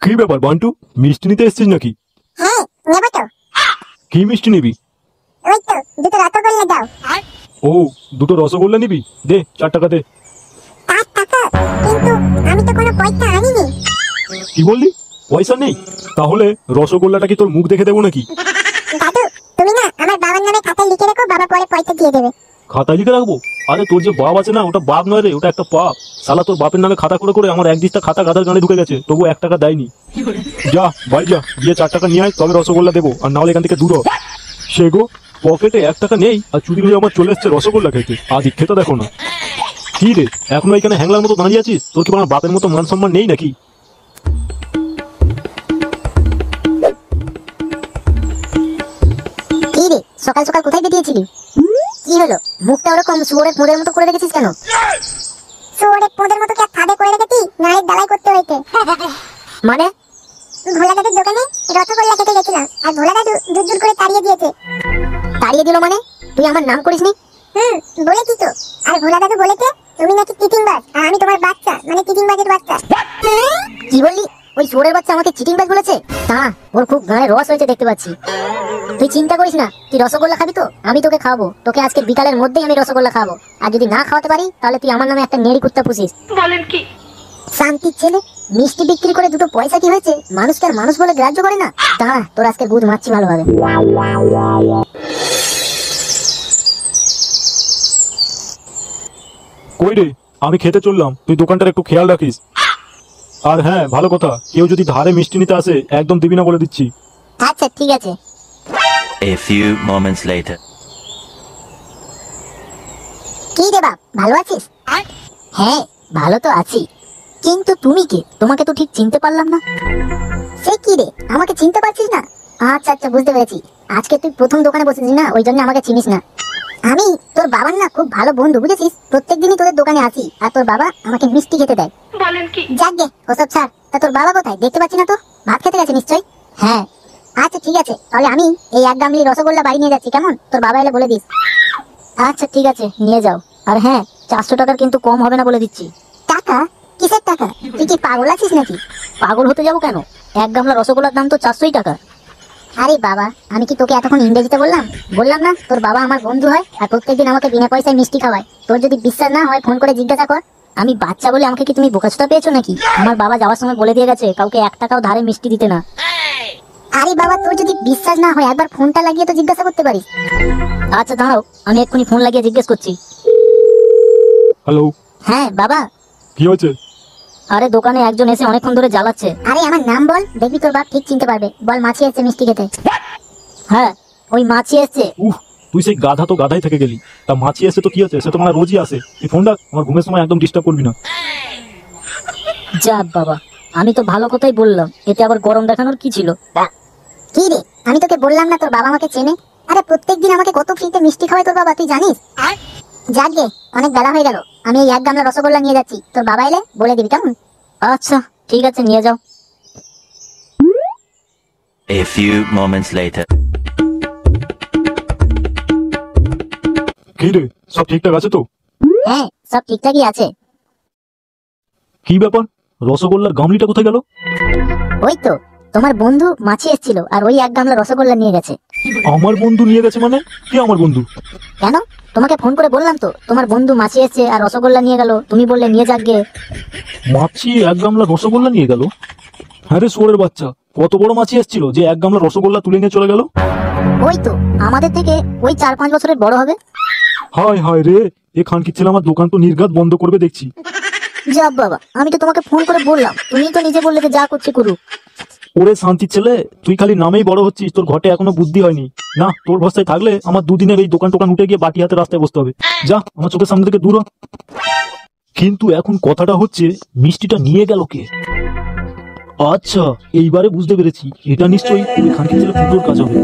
কি ব্যাপার বান্টু, মিষ্টি নিতে এসেছিস নাকি? হ্যাঁ নেবো তো। কি মিষ্টি নিবি? ওই তো দুটো রসগোল্লা দাও। ও, দুটো রসগোল্লা নিবি? দে 4 টাকা দে। 4 টাকা? কিন্তু আমি তো কোনো পয়সা আনিনি। কি বললি? পয়সা নেই? তাহলে রসগোল্লাটা কি তোর মুখ দেখে দেবো নাকি? দাদু তুমি না আমার বাবার নামে খাতায় লিখে রেখো, বাবা পরে পয়সা দিয়ে দেবে। খাতায় লিখে রাখবো? আরে তোর যে বাপ আছে না, ওটা বাপ নয় রে, ওটা একটা পাপ। শালা তোর বাপের নামে খাতা করে করে আমার এক দিস্তা খাতা গাদার গানে ঢুকে গেছে, তবু 1 টাকা দেয়নি। যা বাড়ি যা, গিয়ে 4 টাকা নিয়ে আয়, তবে রসগোল্লা দেবো, আর নাহলে এখান থেকে দূর হ। সে গো, পকেটে 1 টাকা নেই আর চুরি হয়ে আমার চলে এসছে রসগোল্লা খেতে। আজ খেতে দেখো না। কি রে, এখনো এখানে হ্যাংলার মতো দাঁড়িয়ে আছিস? তোর কি আমার বাপের মতো মান সম্মান নেই নাকি? কি রে, সকাল সকাল কোথায় বেরিয়েছিলি? কি হলো, মুখটা ওরকম শুয়োরের পোঁদের মতো করে রেখেছিস কেন? শুয়োরের পোঁদের মতো কি ফাঁদে করে রেখেছি, নায়ের ডালাই করতে হয়েছে। মানে? ভোলা দাদুর দোকানে রসগোল্লা খেতে গেছিলাম, আর ভোলা দাদু জোর জোর করে তাড়িয়ে দিয়েছে। তাড়িয়ে দিল মানে? তুই আমার নাম করিসনি? বলেছি তো। আর ভোলা দাদু বলেছে তুমি নাকি চিটিংবাজ, আর আমি তোমার বাচ্চা, মানে চিটিংবাজের বাচ্চা। কি বললি? ওই শুয়োরের বাচ্চা আমাকে চিটিংবাজ বলেছে? তা ওর খুব গায়ে রস হয়েছে দেখতে পাচ্ছি। তুই চিন্তা করিস না, তুই রসগোল্লা খাবি তো আমি তোকে খাওয়াবো। তোকে আজকে বিকালের মধ্যেই আমি রসগোল্লা খাবো, আর যদি না খাওয়াতে পারি তাহলে তুই আমার নামে একটা নেড়ি কুত্তা পুষিস। বলেন কি? শান্তির ছেলে, মিষ্টি বিক্রি করে দুটো পয়সা কি হয়েছে, মানুষকে আর মানুষ বলে গ্রাহ্য করে না। দাঁড়া, তোর আজকে বুঝ মারছি ভালোভাবে। কই রে, আমি খেতে চললাম, তুই দোকানটার একটু খেয়াল রাখিস। আর হ্যাঁ, ভালো কথা, কেউ যদি ধারে মিষ্টি নিতে আসে একদম দিবি না বলে দিচ্ছি। আচ্ছা ঠিক আছে। A few moments later. কি রে বাপ, ভালো আছিস? হ্যাঁ ভালো তো আছি, কিন্তু তুমি কে? তোমাকে তো ঠিক চিনতে পারলাম না। সে কি রে, আমাকে চিনতে পারছিস না? আচ্ছা আচ্ছা বুঝতে পেরেছি, আজকে তুই প্রথম দোকানে বসেছিস না, ওই জন্য আমাকে চিনিস না। আমি তোর বাবার না খুব ভালো বন্ধু, বুঝেছিস? প্রত্যেকদিনই তোদের দোকানে আসি, আর তোর বাবা আমাকে মিষ্টি খেতে দেয়। বলেন কি? যাক গে, ওসব ছাড়। তা তোর বাবা কোথায়, দেখতে পাচ্ছি না তো? ভাত খেতে গেছে নিশ্চয়ই। হ্যাঁ আচ্ছা ঠিক আছে, তাহলে আমি এই 1 গামলি রসগোল্লা বাড়ি নিয়ে যাচ্ছি, কেমন? তোর বাবা এলে বলে দিস। আচ্ছা ঠিক আছে, নিয়ে যাও। আর হ্যাঁ, 400 টাকার কিন্তু কম হবে না বলে দিচ্ছি। টাকা? কিসের টাকা? তুই কি পাগল আছিস নাকি? পাগল হতে যাবো কেন? 1 গামলা রসগোল্লার দাম তো 400 টাকা। আরে বাবা, আমি কি তোকে এতক্ষণ ইংরেজিতে বললাম? বললাম না তোর বাবা আমার বন্ধু হয়, আর প্রত্যেকদিন আমাকে বিনা পয়সায় মিষ্টি খাওয়ায়। তোর যদি বিশ্বাস না হয় ফোন করে জিজ্ঞাসা কর। আমি বাচ্চা বলে আমাকে কি তুমি বোকাচোদা পেয়েছো নাকি? আমার বাবা যাওয়ার সময় বলে দিয়ে গেছে কাউকে 1 টাকাও ধারে মিষ্টি দিতে না। আরে বাবা, তোর যদি বিশ্বাস না হয় একবার ফোনটা লাগিয়ে তো জিজ্ঞাসা করতে পারিস। আচ্ছা দাঁড়াও, আমি এক্ষুনি ফোন লাগিয়ে জিজ্ঞেস করছি। হ্যালো, হ্যাঁ বাবা। কি হয়েছে? আরে দোকানে একজন এসে অনেকক্ষণ ধরে জ্বালাচ্ছে। আরে আমার নাম বল, দেখবি তোর বাপ ঠিক চিনতে পারবে। বল মাছি এসেছে মিষ্টি খেতে। হ্যাঁ, ওই মাছি এসছে। তুই সেই গাধা তো গাধাই থেকে গেলি। তা মাছি এসে তো কি হচ্ছে, সে তো মানে রোজই আসে। এই ফোনটা আমার ঘুমের সময় একদম ডিস্টার্ব করবি না। যা বাবা, আমি তো ভালো কথাই বললাম, এতে আবার গরম দেখানোর কি ছিল? কি রে, আমি তোকে বললাম না তোর বাবা আমাকে চেনে? আরে প্রত্যেকদিন আমাকে কত ফ্রিতে মিষ্টি খাওয়ায় তোর বাবা, তুই জানিস? যাক গে, অনেক বেলা হয়ে গেল, আমি এই 1 গামলা রসগোল্লা নিয়ে যাচ্ছি। তোর বাবা এলে বলে দিবি, কেমন? আচ্ছা ঠিক আছে, নিয়ে যাও। A few moments later. কি রে, সব ঠিকঠাক আছে তো? হ্যাঁ সব ঠিকঠাকই আছে। কি ব্যাপার, রসগোল্লার গামলিটা কোথায় গেল? ওই তো তোমার বন্ধু মাছি এসেছিল, আর ওই 1 গামলা রসগোল্লা নিয়ে গেছে। আমার বন্ধু নিয়ে গেছে মানে? কে আমার বন্ধু? কেন, তোমাকে ফোন করে বললাম তো তোমার বন্ধু মাছি এসেছে আর রসগোল্লা নিয়ে গেল, তুমি বললে নিয়ে যাক গে। মাছি 1 গামলা রসগোল্লা নিয়ে গেল? হ্যাঁ রে শুয়োরের বাচ্চা, কত বড় মাছি এসেছিল যে 1 গামলা রসগোল্লা তুলে নিয়ে চলে গেল? ওই তো আমাদের থেকে ওই 4-5 বছরের বড় হবে। হায় হায় রে, এ খানকির ছেলে আমার দোকান তো নির্ঘাত বন্ধ করবে দেখছি। যা বাবা, আমি তো তোমাকে ফোন করে বললাম, তুমি তো নিজে বললে যে যা করছে করুক। ওরে শান্তির ছেলে, তুই খালি নামেই বড় হচ্ছিস, তোর ঘটে এখনো বুদ্ধি হয়নি। না, তোর ভরসায় থাকলে আমার দুদিনের এই দোকান টোকান উঠে গিয়ে বাটি হাতে রাস্তায় বসতে হবে। যা আমার চোখের সামনে থেকে দূর হ। কিন্তু এখন কথাটা হচ্ছে, মিষ্টিটা নিয়ে গেল কে? আচ্ছা, এইবারে বুঝতে পেরেছি, এটা নিশ্চয়ই ওই খানকির ছেলে ফুটোর কাজ হবে।